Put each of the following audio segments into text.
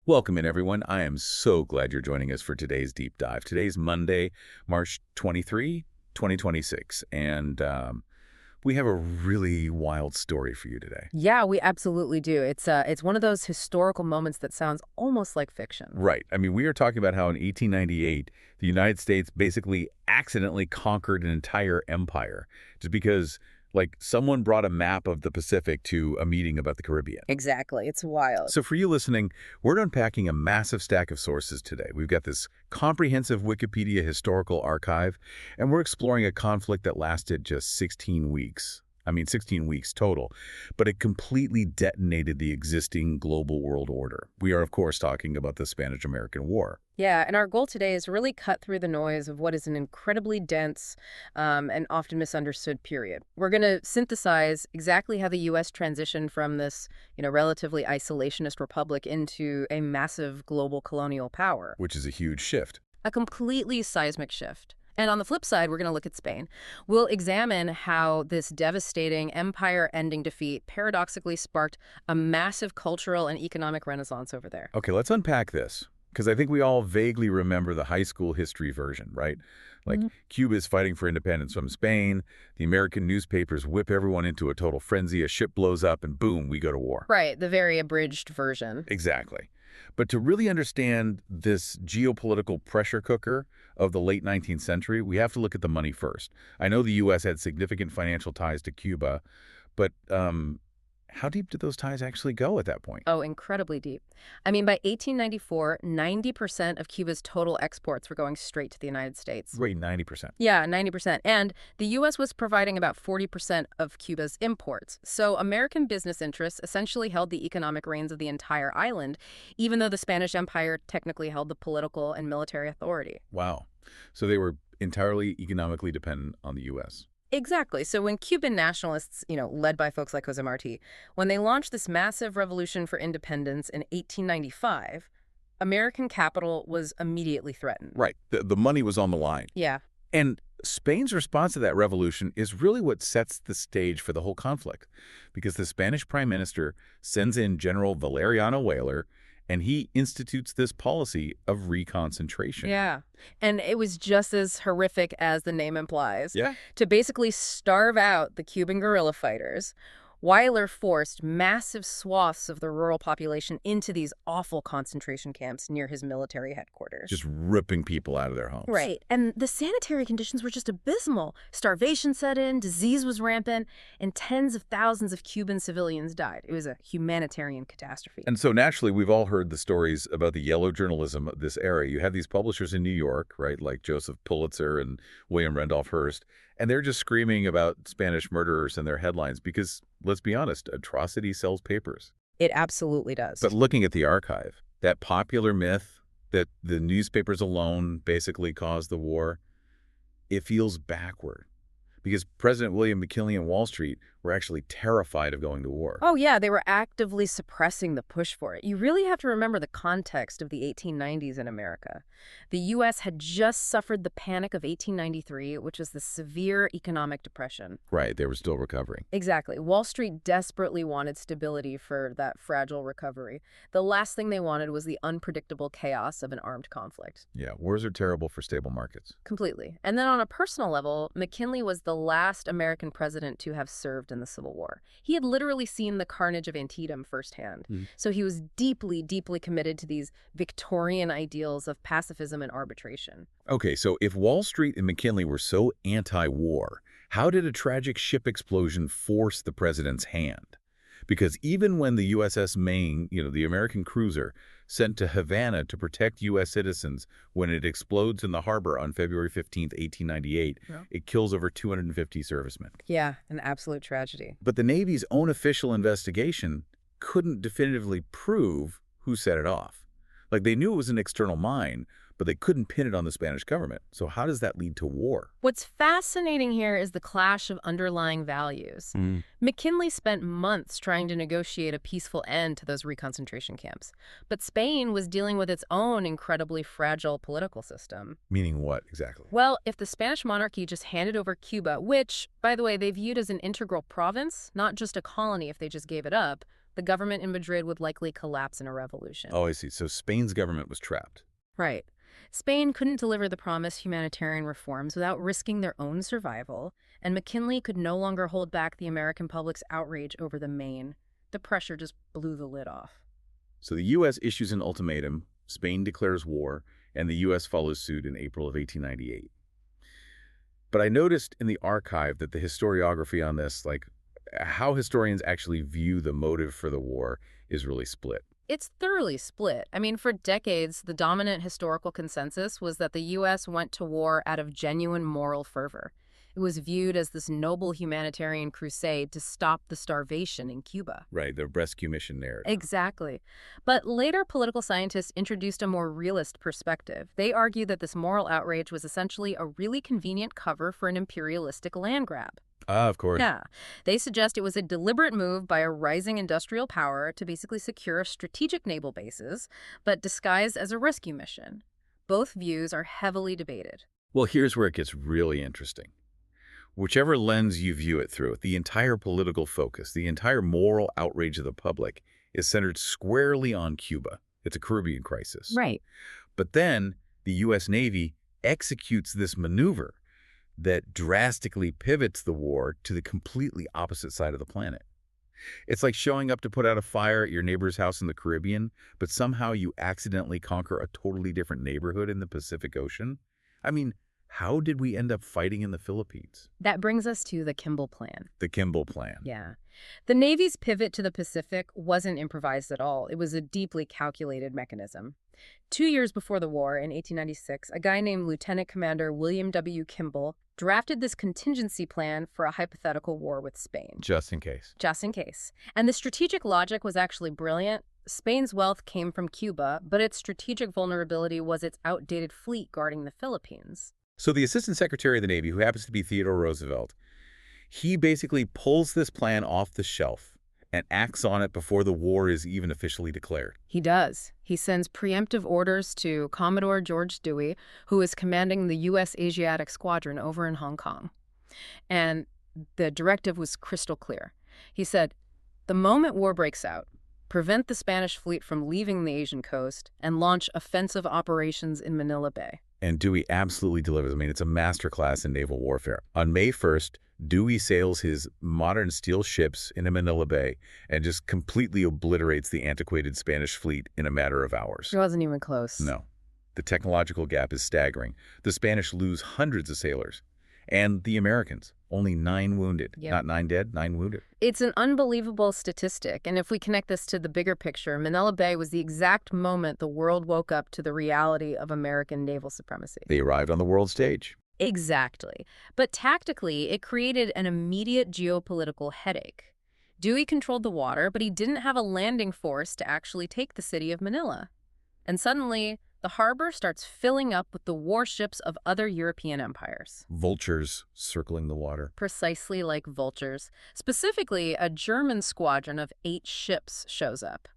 Welcome in, everyone. I am so glad you're joining us for today's deep dive. Today's Monday, March 23, 2026, and we have a really wild story for you today. Yeah, we absolutely do. It's one of those historical moments that sounds almost like fiction. Right. I mean, we are talking about how in 1898, the United States basically accidentally conquered an entire empire just because, someone brought a map of the Pacific to a meeting about the Caribbean. Exactly. It's wild. So for you listening, we're unpacking a massive stack of sources today. We've got this comprehensive Wikipedia historical archive, and we're exploring a conflict that lasted just 16 weeks. 16 weeks total, but it completely detonated the existing global world order. We are, of course, talking about the Spanish-American War. Yeah, and our goal today is to really cut through the noise of what is an incredibly dense and often misunderstood period. We're going to synthesize exactly how the U.S. transitioned from this, relatively isolationist republic into a massive global colonial power. Which is a huge shift. A completely seismic shift. And on the flip side, we're going to look at Spain. We'll examine how this devastating empire-ending defeat paradoxically sparked a massive cultural and economic renaissance over there. Okay, let's unpack this, because I think we all vaguely remember the high school history version, right? Cuba is fighting for independence from Spain, the American newspapers whip everyone into a total frenzy, a ship blows up, and boom, we go to war. Right, the very abridged version. Exactly. But to really understand this geopolitical pressure cooker of the late 19th century, we have to look at the money first. I know the U.S. had significant financial ties to Cuba, but how deep did those ties actually go at that point? Oh, incredibly deep. By 1894, 90% of Cuba's total exports were going straight to the United States. Right, 90%. Yeah, 90%. And the U.S. was providing about 40% of Cuba's imports. So American business interests essentially held the economic reins of the entire island, even though the Spanish Empire technically held the political and military authority. Wow. So they were entirely economically dependent on the U.S. Exactly. So when Cuban nationalists, led by folks like José Martí, when they launched this massive revolution for independence in 1895, American capital was immediately threatened. Right. The money was on the line. Yeah. And Spain's response to that revolution is really what sets the stage for the whole conflict, because the Spanish prime minister sends in General Valeriano Weyler, and he institutes this policy of reconcentration. Yeah. And it was just as horrific as the name implies. Yeah. To basically starve out the Cuban guerrilla fighters, Weyler forced massive swaths of the rural population into these awful concentration camps near his military headquarters. Just ripping people out of their homes. Right. And the sanitary conditions were just abysmal. Starvation set in, disease was rampant, and tens of thousands of Cuban civilians died. It was a humanitarian catastrophe. And so naturally, we've all heard the stories about the yellow journalism of this era. You have these publishers in New York, right, like Joseph Pulitzer and William Randolph Hearst, and they're just screaming about Spanish murderers in their headlines because, let's be honest, atrocity sells papers. It absolutely does. But looking at the archive, that popular myth that the newspapers alone basically caused the war, it feels backward. Because President William McKinley and Wall Street were actually terrified of going to war. Oh, yeah, they were actively suppressing the push for it. You really have to remember the context of the 1890s in America. The U.S. had just suffered the Panic of 1893, which was the severe economic depression. Right, they were still recovering. Exactly. Wall Street desperately wanted stability for that fragile recovery. The last thing they wanted was the unpredictable chaos of an armed conflict. Yeah, wars are terrible for stable markets. Completely. And then on a personal level, McKinley was the last American president to have served in the Civil War. He had literally seen the carnage of Antietam firsthand. So he was deeply, deeply committed to these Victorian ideals of pacifism and arbitration. Okay, so if Wall Street and McKinley were so anti-war, how did a tragic ship explosion force the president's hand? Because even when the USS Maine, the American cruiser, sent to Havana to protect U.S. citizens when it explodes in the harbor on February 15th, 1898, it kills over 250 servicemen. Yeah, an absolute tragedy. But the Navy's own official investigation couldn't definitively prove who set it off. They knew it was an external mine, but they couldn't pin it on the Spanish government. So how does that lead to war? What's fascinating here is the clash of underlying values. McKinley spent months trying to negotiate a peaceful end to those reconcentration camps. But Spain was dealing with its own incredibly fragile political system. Meaning what, exactly? Well, if the Spanish monarchy just handed over Cuba, which, by the way, they viewed as an integral province, not just a colony if they just gave it up, the government in Madrid would likely collapse in a revolution. Oh, I see. So Spain's government was trapped. Right. Spain couldn't deliver the promised humanitarian reforms without risking their own survival, and McKinley could no longer hold back the American public's outrage over the Maine. The pressure just blew the lid off. So the U.S. issues an ultimatum, Spain declares war, and the U.S. follows suit in April of 1898. But I noticed in the archive that the historiography on this, like how historians actually view the motive for the war, is really split. It's thoroughly split. I mean, for decades, the dominant historical consensus was that the U.S. went to war out of genuine moral fervor. It was viewed as this noble humanitarian crusade to stop the starvation in Cuba. Right, the rescue mission narrative. Exactly. But later political scientists introduced a more realist perspective. They argued that this moral outrage was essentially a really convenient cover for an imperialistic land grab. Ah, of course. Yeah. They suggest it was a deliberate move by a rising industrial power to basically secure strategic naval bases, but disguised as a rescue mission. Both views are heavily debated. Well, here's where it gets really interesting. Whichever lens you view it through, the entire political focus, the entire moral outrage of the public is centered squarely on Cuba. It's a Caribbean crisis. Right. But then the U.S. Navy executes this maneuver that drastically pivots the war to the completely opposite side of the planet. It's like showing up to put out a fire at your neighbor's house in the Caribbean, but somehow you accidentally conquer a totally different neighborhood in the Pacific Ocean. I mean, how did we end up fighting in the Philippines? That brings us to the Kimball Plan. The Kimball Plan. Yeah. The Navy's pivot to the Pacific wasn't improvised at all. It was a deeply calculated mechanism. 2 years before the war, in 1896, a guy named Lieutenant Commander William W. Kimball drafted this contingency plan for a hypothetical war with Spain. Just in case. Just in case. And the strategic logic was actually brilliant. Spain's wealth came from Cuba, but its strategic vulnerability was its outdated fleet guarding the Philippines. So the Assistant Secretary of the Navy, who happens to be Theodore Roosevelt, he basically pulls this plan off the shelf and acts on it before the war is even officially declared. He does. He sends preemptive orders to Commodore George Dewey, who is commanding the U.S. Asiatic Squadron over in Hong Kong. And the directive was crystal clear. He said, "The moment war breaks out, prevent the Spanish fleet from leaving the Asian coast and launch offensive operations in Manila Bay." And Dewey absolutely delivers. I mean, it's a masterclass in naval warfare. On May 1st, Dewey sails his modern steel ships into Manila Bay and just completely obliterates the antiquated Spanish fleet in a matter of hours. It wasn't even close. No. The technological gap is staggering. The Spanish lose hundreds of sailors. And the Americans, only 9 wounded. Yep. Not 9 dead, 9 wounded. It's an unbelievable statistic, and if we connect this to the bigger picture, Manila Bay was the exact moment the world woke up to the reality of American naval supremacy. They arrived on the world stage. Exactly. But tactically, it created an immediate geopolitical headache. Dewey controlled the water, but he didn't have a landing force to actually take the city of Manila. And suddenly, the harbor starts filling up with the warships of other European empires. Vultures circling the water. Precisely like vultures. Specifically, a German squadron of 8 ships shows up.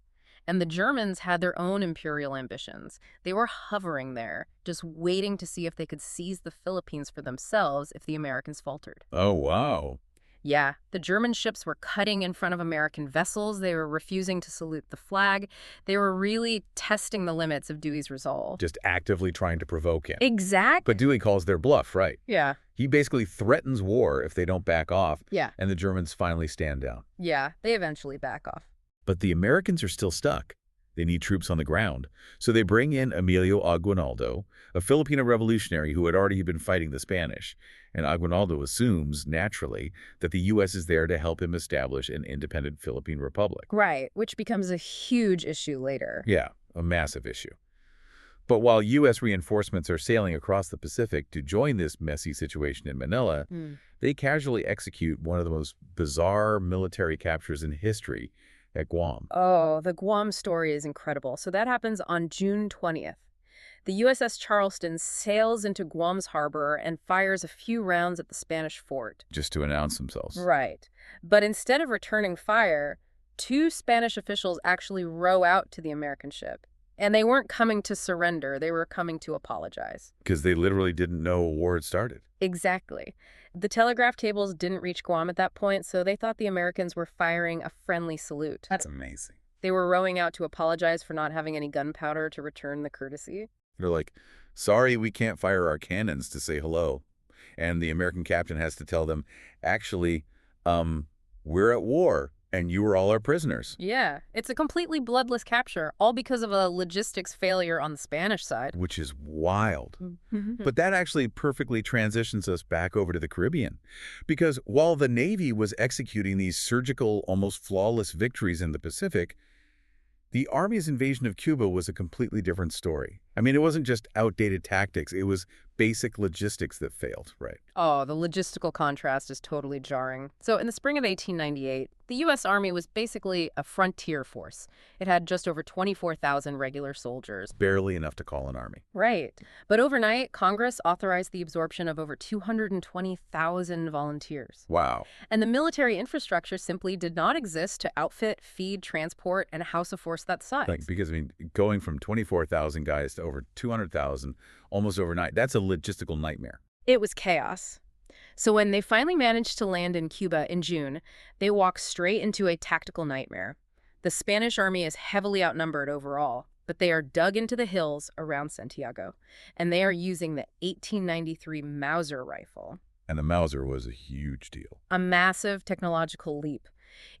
And the Germans had their own imperial ambitions. They were hovering there, just waiting to see if they could seize the Philippines for themselves if the Americans faltered. Oh, wow. Yeah, the German ships were cutting in front of American vessels. They were refusing to salute the flag. They were really testing the limits of Dewey's resolve. Just actively trying to provoke him. Exactly. But Dewey calls their bluff, right? Yeah. He basically threatens war if they don't back off. Yeah. And the Germans finally stand down. Yeah, they eventually back off. But the Americans are still stuck. They need troops on the ground. So they bring in Emilio Aguinaldo, a Filipino revolutionary who had already been fighting the Spanish. And Aguinaldo assumes, naturally, that the U.S. is there to help him establish an independent Philippine Republic. Right, which becomes a huge issue later. Yeah, a massive issue. But while U.S. reinforcements are sailing across the Pacific to join this messy situation in Manila, they casually execute one of the most bizarre military captures in history at Guam. Oh, the Guam story is incredible. So that happens on June 20th. The USS Charleston sails into Guam's harbor and fires a few rounds at the Spanish fort. Just to announce themselves. Right. But instead of returning fire, 2 Spanish officials actually row out to the American ship. And they weren't coming to surrender. They were coming to apologize. Because they literally didn't know a war had started. Exactly. The telegraph cables didn't reach Guam at that point, so they thought the Americans were firing a friendly salute. That's amazing. They were rowing out to apologize for not having any gunpowder to return the courtesy. They're like, sorry, we can't fire our cannons to say hello. And the American captain has to tell them, actually, we're at war, and you were all our prisoners. Yeah, it's a completely bloodless capture, all because of a logistics failure on the Spanish side. Which is wild. But But that actually perfectly transitions us back over to the Caribbean. Because while the Navy was executing these surgical, almost flawless victories in the Pacific, the Army's invasion of Cuba was a completely different story. I mean, it wasn't just outdated tactics. It was basic logistics that failed, right? oh, the logistical contrast is totally jarring. So in the spring of 1898, the U.S. Army was basically a frontier force. It had just over 24,000 regular soldiers. Barely enough to call an army. Right. But overnight, Congress authorized the absorption of over 220,000 volunteers. Wow. And the military infrastructure simply did not exist to outfit, feed, transport, and house a force that size. Because, I mean, going from 24,000 guys to over 200,000 almost overnight, that's a logistical nightmare. It was chaos. So when they finally managed to land in Cuba in June, they walked straight into a tactical nightmare. The Spanish army is heavily outnumbered overall, but they are dug into the hills around Santiago, and they are using the 1893 Mauser rifle. And the Mauser was a huge deal. A massive technological leap.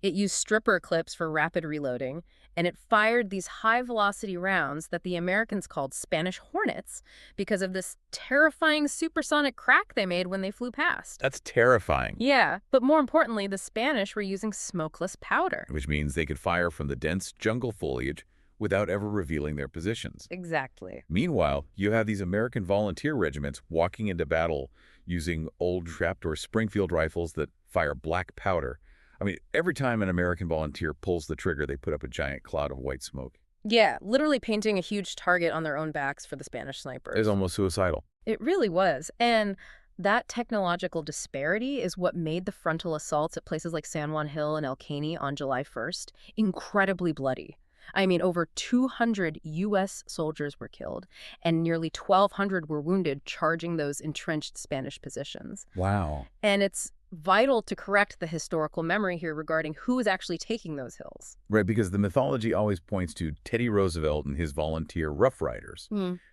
It used stripper clips for rapid reloading, and it fired these high-velocity rounds that the Americans called Spanish Hornets because of this terrifying supersonic crack they made when they flew past. That's terrifying. Yeah, but more importantly, the Spanish were using smokeless powder. Which means they could fire from the dense jungle foliage without ever revealing their positions. Exactly. Meanwhile, you have these American volunteer regiments walking into battle using old Trapped or Springfield rifles that fire black powder. I mean, every time an American volunteer pulls the trigger, they put up a giant cloud of white smoke. Yeah, literally painting a huge target on their own backs for the Spanish snipers. It's almost suicidal. It really was. And that technological disparity is what made the frontal assaults at places like San Juan Hill and El Caney on July 1st incredibly bloody. I mean, over 200 U.S. soldiers were killed, and nearly 1,200 were wounded charging those entrenched Spanish positions. Wow. And it's vital to correct the historical memory here regarding who is actually taking those hills. Right, because the mythology always points to Teddy Roosevelt and his volunteer Rough Riders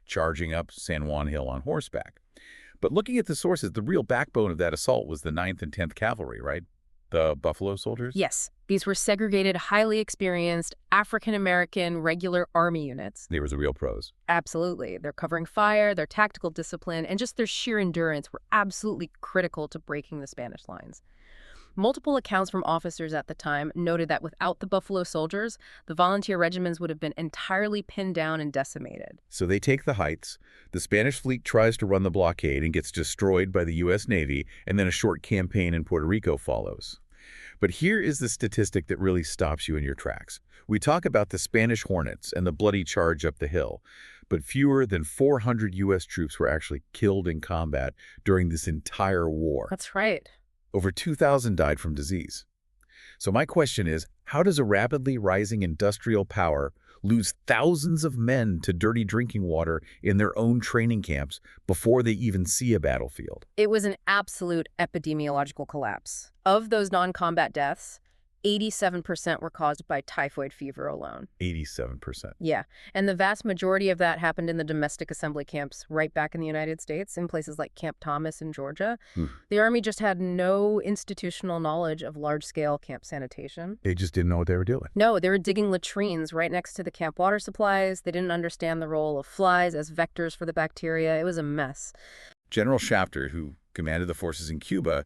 charging up San Juan Hill on horseback. But looking at the sources, the real backbone of that assault was the 9th and 10th Cavalry, right? The Buffalo Soldiers? Yes, these were segregated, highly experienced, African-American regular army units. They were the real pros. Absolutely. Their covering fire, their tactical discipline, and just their sheer endurance were absolutely critical to breaking the Spanish lines. Multiple accounts from officers at the time noted that without the Buffalo Soldiers, the volunteer regiments would have been entirely pinned down and decimated. So they take the heights, the Spanish fleet tries to run the blockade and gets destroyed by the U.S. Navy, and then a short campaign in Puerto Rico follows. But here is the statistic that really stops you in your tracks. We talk about the Spanish Hornets and the bloody charge up the hill, but fewer than 400 U.S. troops were actually killed in combat during this entire war. That's right. Over 2,000 died from disease. So my question is, how does a rapidly rising industrial power lose thousands of men to dirty drinking water in their own training camps before they even see a battlefield? It was an absolute epidemiological collapse. Of those non-combat deaths, 87% were caused by typhoid fever alone. 87%. Yeah, and the vast majority of that happened in the domestic assembly camps right back in the United States, in places like Camp Thomas in Georgia. The Army just had no institutional knowledge of large-scale camp sanitation. They just didn't know what they were doing. No, they were digging latrines right next to the camp water supplies. They didn't understand the role of flies as vectors for the bacteria. It was a mess. General Shafter, who commanded the forces in Cuba,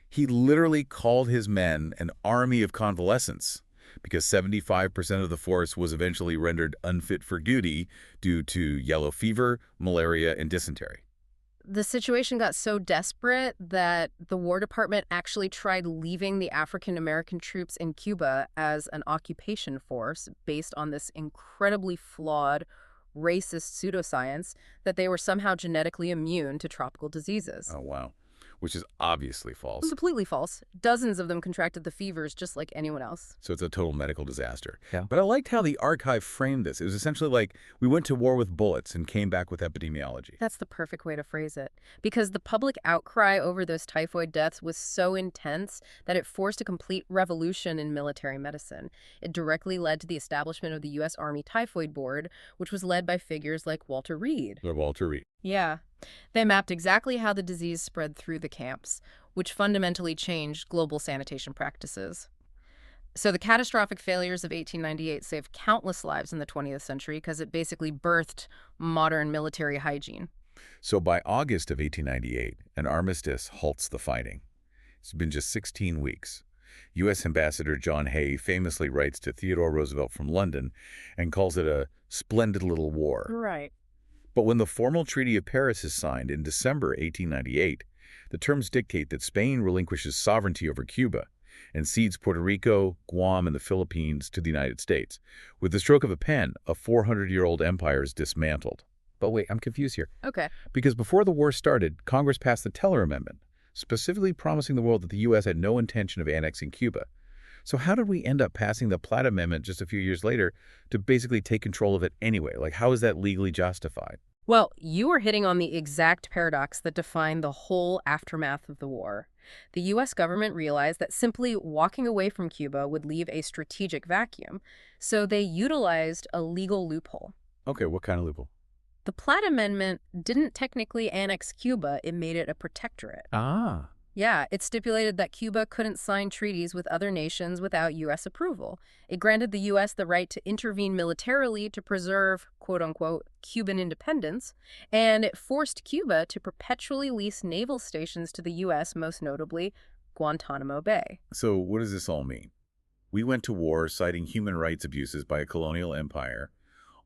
he literally called his men an army of convalescents because 75% of the force was eventually rendered unfit for duty due to yellow fever, malaria, and dysentery. The situation got so desperate that the War Department actually tried leaving the African-American troops in Cuba as an occupation force based on this incredibly flawed, racist pseudoscience that they were somehow genetically immune to tropical diseases. Oh, wow. which is obviously false. Completely false. Dozens of them contracted the fevers just like anyone else. So it's a total medical disaster. Yeah. But I liked how the archive framed this. It was essentially like we went to war with bullets and came back with epidemiology. That's the perfect way to phrase it. Because the public outcry over those typhoid deaths was so intense that it forced a complete revolution in military medicine. It directly led to the establishment of the U.S. Army Typhoid Board, which was led by figures like Walter Reed. Or Walter Reed. Yeah. They mapped exactly how the disease spread through the camps, which fundamentally changed global sanitation practices. So the catastrophic failures of 1898 saved countless lives in the 20th century because it basically birthed modern military hygiene. So by August of 1898, an armistice halts the fighting. It's been just 16 weeks. U.S. Ambassador John Hay famously writes to Theodore Roosevelt from London and calls it a splendid little war. Right. But when the formal Treaty of Paris is signed in December 1898, the terms dictate that Spain relinquishes sovereignty over Cuba and cedes Puerto Rico, Guam, and the Philippines to the United States. With the stroke of a pen, a 400-year-old empire is dismantled. But wait, I'm confused here. Okay. Because before the war started, Congress passed the Teller Amendment, specifically promising the world that the U.S. had no intention of annexing Cuba. So how did we end up passing the Platt Amendment just a few years later to basically take control of it anyway? Like, how is that legally justified? Well, you are hitting on the exact paradox that defined the whole aftermath of the war. The U.S. government realized that simply walking away from Cuba would leave a strategic vacuum, so they utilized a legal loophole. Okay, what kind of loophole? The Platt Amendment didn't technically annex Cuba, it made it a protectorate. Ah. Yeah, it stipulated that Cuba couldn't sign treaties with other nations without U.S. approval. It granted the U.S. the right to intervene militarily to preserve, quote-unquote, Cuban independence, and it forced Cuba to perpetually lease naval stations to the U.S., most notably Guantanamo Bay. So what does this all mean? We went to war citing human rights abuses by a colonial empire,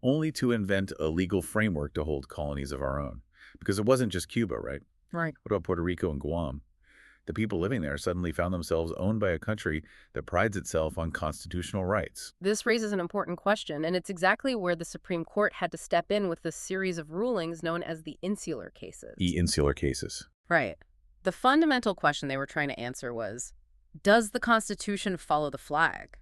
only to invent a legal framework to hold colonies of our own. Because it wasn't just Cuba, right? Right. What about Puerto Rico and Guam? The people living there suddenly found themselves owned by a country that prides itself on constitutional rights. This raises an important question, and it's exactly where the Supreme Court had to step in with this series of rulings known as the insular cases. Insular cases. Right. The fundamental question they were trying to answer was, does the Constitution follow the flag?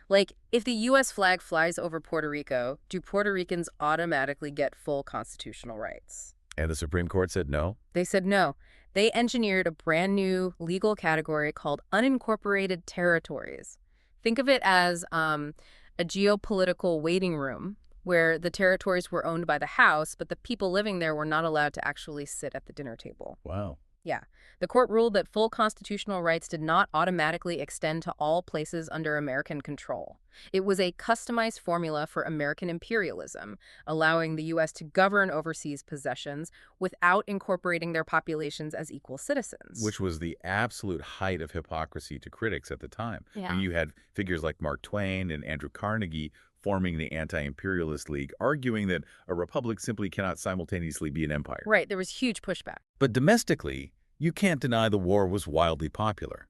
Like, if the U.S. flag flies over Puerto Rico, do Puerto Ricans automatically get full constitutional rights? And the Supreme Court said no? They said no. They engineered a brand new legal category called unincorporated territories. Think of it as a geopolitical waiting room where the territories were owned by the House, but the people living there were not allowed to actually sit at the dinner table. Wow. Yeah. The court ruled that full constitutional rights did not automatically extend to all places under American control. It was a customized formula for American imperialism, allowing the U.S. to govern overseas possessions without incorporating their populations as equal citizens. Which was the absolute height of hypocrisy to critics at the time. Yeah. And you had figures like Mark Twain and Andrew Carnegie forming the Anti-Imperialist League, arguing that a republic simply cannot simultaneously be an empire. Right, there was huge pushback. But domestically, you can't deny the war was wildly popular.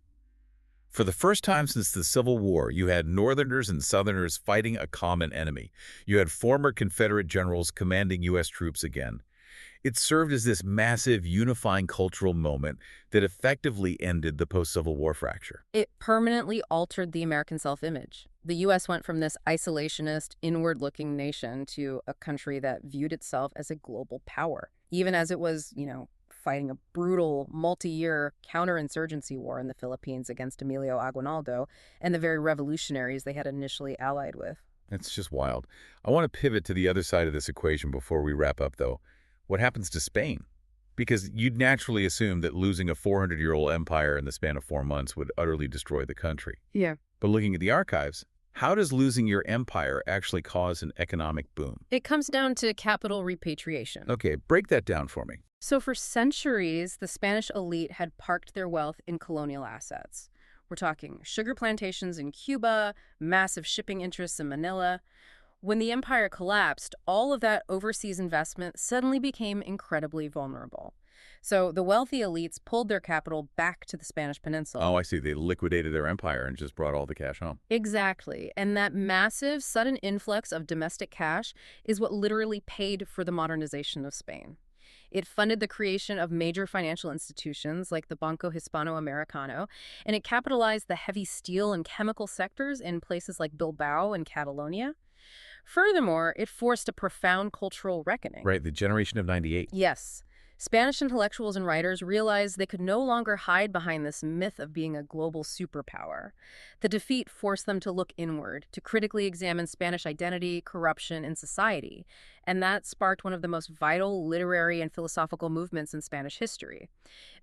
For the first time since the Civil War, you had Northerners and Southerners fighting a common enemy. You had former Confederate generals commanding U.S. troops again. It served as this massive unifying cultural moment that effectively ended the post-Civil War fracture. It permanently altered the American self-image. The U.S. went from this isolationist, inward-looking nation to a country that viewed itself as a global power, even as it was, fighting a brutal, multi-year counterinsurgency war in the Philippines against Emilio Aguinaldo and the very revolutionaries they had initially allied with. It's just wild. I want to pivot to the other side of this equation before we wrap up, though. What happens to Spain? Because you'd naturally assume that losing a 400-year-old empire in the span of 4 months would utterly destroy the country. Yeah. But looking at the archives, how does losing your empire actually cause an economic boom? It comes down to capital repatriation. Okay, break that down for me. So for centuries, the Spanish elite had parked their wealth in colonial assets. We're talking sugar plantations in Cuba, massive shipping interests in Manila. When the empire collapsed, all of that overseas investment suddenly became incredibly vulnerable. So the wealthy elites pulled their capital back to the Spanish peninsula. Oh, I see. They liquidated their empire and just brought all the cash home. Exactly. And that massive, sudden influx of domestic cash is what literally paid for the modernization of Spain. It funded the creation of major financial institutions like the Banco Hispano-Americano, and it capitalized the heavy steel and chemical sectors in places like Bilbao and Catalonia. Furthermore, it forced a profound cultural reckoning. Right, the generation of 98. Yes. Spanish intellectuals and writers realized they could no longer hide behind this myth of being a global superpower. The defeat forced them to look inward, to critically examine Spanish identity, corruption, and society. And that sparked one of the most vital literary and philosophical movements in Spanish history.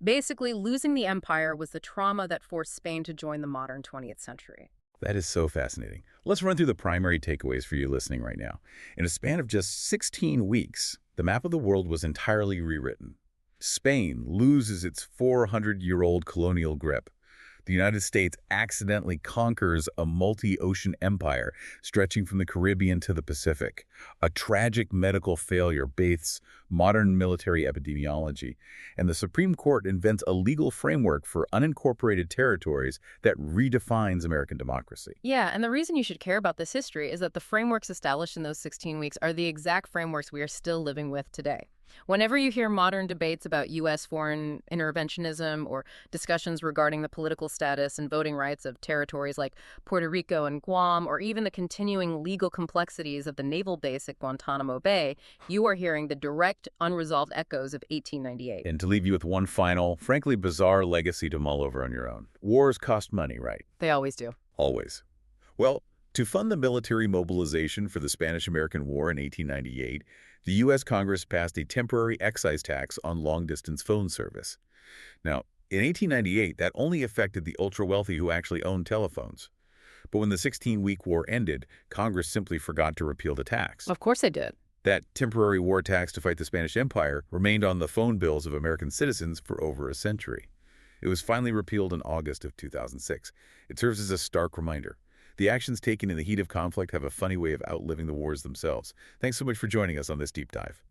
Basically, losing the empire was the trauma that forced Spain to join the modern 20th century. That is so fascinating. Let's run through the primary takeaways for you listening right now. In a span of just 16 weeks, the map of the world was entirely rewritten. Spain loses its 400-year-old colonial grip. The United States accidentally conquers a multi-ocean empire stretching from the Caribbean to the Pacific. A tragic medical failure bathes modern military epidemiology, and the Supreme Court invents a legal framework for unincorporated territories that redefines American democracy. Yeah, and the reason you should care about this history is that the frameworks established in those 16 weeks are the exact frameworks we are still living with today. Whenever you hear modern debates about U.S. foreign interventionism or discussions regarding the political status and voting rights of territories like Puerto Rico and Guam, or even the continuing legal complexities of the naval base at Guantanamo Bay, you are hearing the direct, unresolved echoes of 1898. And to leave you with one final, frankly bizarre legacy to mull over on your own. Wars cost money, right? They always do. Always. Well, to fund the military mobilization for the Spanish-American War in 1898, the U.S. Congress passed a temporary excise tax on long-distance phone service. Now, in 1898, that only affected the ultra-wealthy who actually owned telephones. But when the 16-week war ended, Congress simply forgot to repeal the tax. Of course they did. That temporary war tax to fight the Spanish Empire remained on the phone bills of American citizens for over a century. It was finally repealed in August of 2006. It serves as a stark reminder. The actions taken in the heat of conflict have a funny way of outliving the wars themselves. Thanks so much for joining us on this deep dive.